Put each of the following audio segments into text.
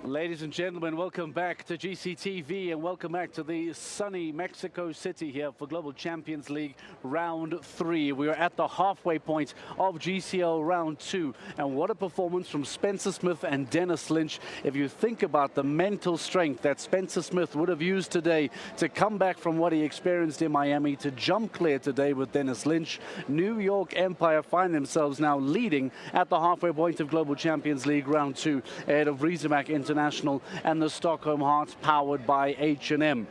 Ladies and gentlemen, welcome back to GCTV and welcome back to the sunny Mexico City here for Global Champions League Round 3. We are at the halfway point of GCL Round 2. And what a performance from Spencer Smith and Dennis Lynch. If you think about the mental strength that Spencer Smith would have used today to come back from what he experienced in Miami to jump clear today with Dennis Lynch, New York Empire find themselves now leading at the halfway point of Global Champions League Round 2 ahead of Riesemark International and the Stockholm Hearts powered by H&M.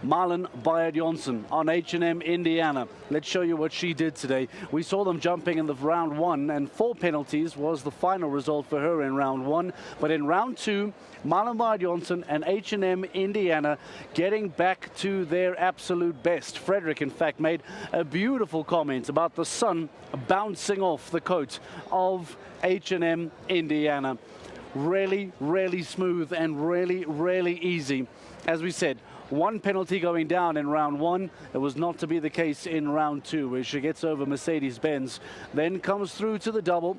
Malin Bayer-Jonsson on H&M Indiana. Let's show you what she did today. We saw them jumping in the round 1 and 4 penalties was the final result for her in round 1. But in round 2, Malin Bayer-Jonsson and H&M Indiana getting back to their absolute best. Frederick, in fact, made a beautiful comment about the sun bouncing off the coat of H&M Indiana. Really, really smooth and really, really easy. As we said, 1 penalty going down in round 1. It was not to be the case in round 2, where she gets over Mercedes-Benz, then comes through to the double,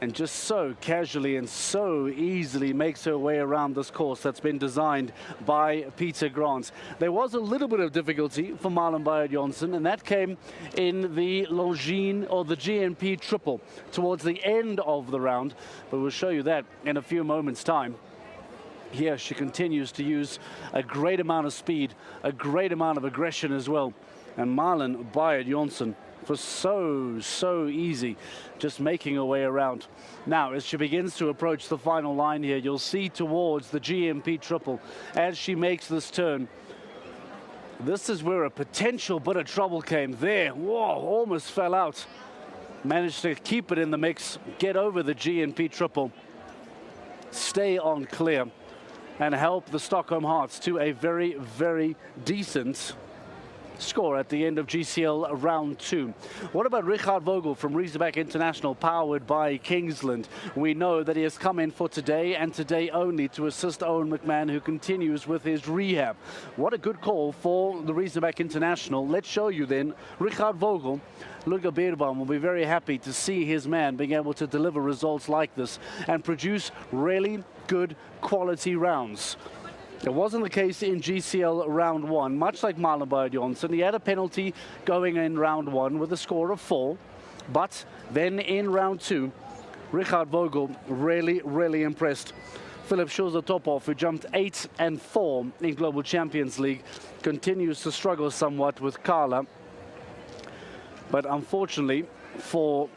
and just so casually and so easily makes her way around this course that's been designed by Peter Grant. There was a little bit of difficulty for Malin Bayer-Jonsson, and that came in the Longines or the GNP triple towards the end of the round, but we'll show you that in a few moments' time. Here she continues to use a great amount of speed, a great amount of aggression as well, and Malin Bayer-Jonsson for so easy, just making her way around. Now, as she begins to approach the final line here, you'll see towards the GMP triple as she makes this turn. This is where a potential bit of trouble came there. Whoa, almost fell out. Managed to keep it in the mix, get over the GNP triple, stay on clear, and help the Stockholm Hearts to a very, very decent score at the end of GCL Round 2. What about Richard Vogel from Riesemark International, powered by Kingsland? We know that he has come in for today and today only to assist Owen McMahon, who continues with his rehab. What a good call for the Riesemark International. Let's show you then Richard Vogel. Luca Beerbaum will be very happy to see his man being able to deliver results like this and produce really good quality rounds. It wasn't the case in GCL Round 1. Much like Malin Bayer-Jonsson, he had a penalty going in Round 1 with a score of 4. But then in Round 2, Richard Vogel really, really impressed. Philip Schulze-Topov, who jumped 8 and 4 in Global Champions League, continues to struggle somewhat with Carla. But unfortunately for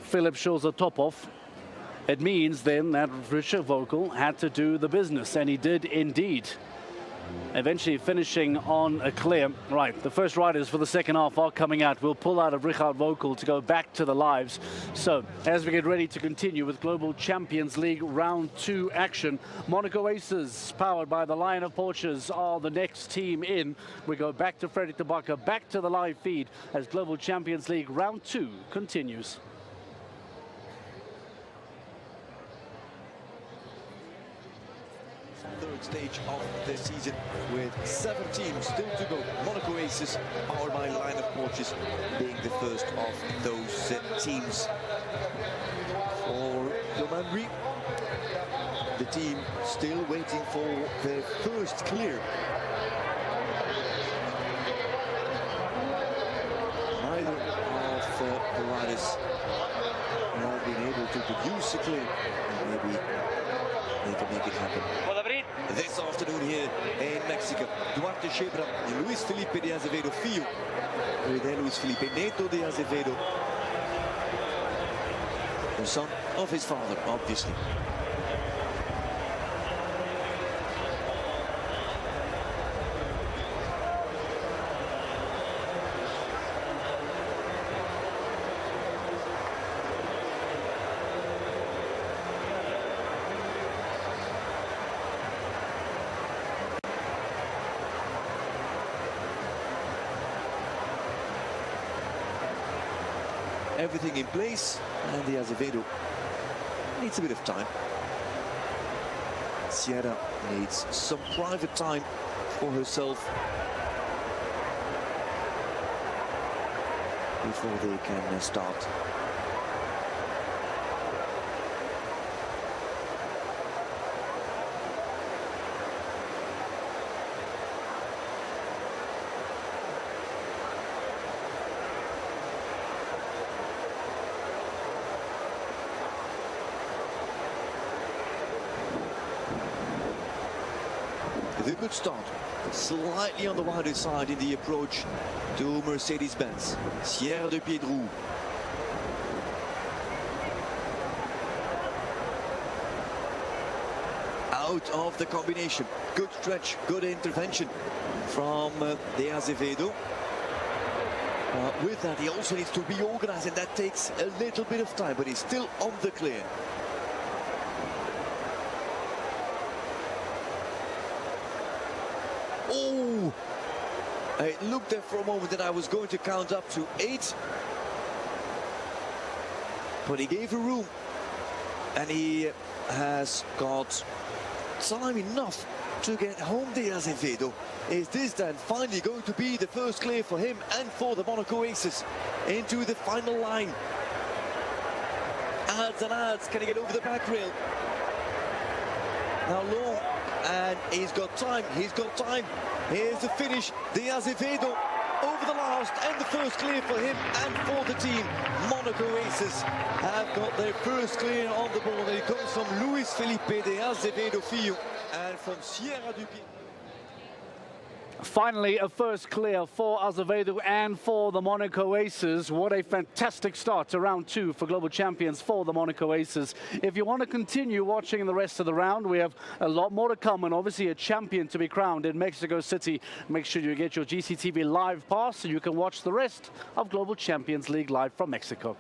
Philip Schulze-Topov, it means then that Richard Vogel had to do the business, and he did indeed. Eventually finishing on a clear. Right, the first riders for the second half are coming out. We'll pull out of Richard Vogel to go back to the lives. So, as we get ready to continue with Global Champions League Round 2 action, Monaco Aces, powered by the Lion of Porsches, are the next team in. We go back to Frederick de Backer, back to the live feed as Global Champions League Round 2 continues. Third stage of the season with 7 teams still to go. Monaco Aces, powered by Lion of Porsches, being the first of those teams. For Comandry, the team still waiting for their first clear. Neither of the riders have been able to produce a clear. Maybe they can make it happen this afternoon here in Mexico. Duarte Chebra and Luis Felipe de Azevedo Filho, with Luis Felipe Neto de Azevedo, the son of his father, obviously. Everything in place, and the Azevedo needs a bit of time. Sierra needs some private time for herself before they can start. with a good start, but slightly on the wider side in the approach to Mercedes-Benz. Sierra de Piedrou. Out of the combination. Good stretch, good intervention from De Azevedo. With that, he also needs to be organized, and that takes a little bit of time, but he's still on the clear. Oh! It looked there for a moment that I was going to count up to 8. But he gave a room, and he has got time enough to get home. De Azevedo. Is this then finally going to be the first clear for him and for the Monaco Aces into the final line? Adds and adds. Can he get over the back rail? Now long, and he's got time. He's got time. Here's the finish. De Azevedo over the last and the first clear for him and for the team. Monaco Aces have got their first clear on the board, and it comes from Luis Felipe de Azevedo Filho and from Sierra du Pied. Finally, a first clear for Azevedo and for the Monaco Aces. What a fantastic start to round 2 for global champions for the Monaco Aces. If you want to continue watching the rest of the round, we have a lot more to come, and obviously a champion to be crowned in Mexico City. Make sure you get your GCTV live pass so you can watch the rest of Global Champions League live from Mexico.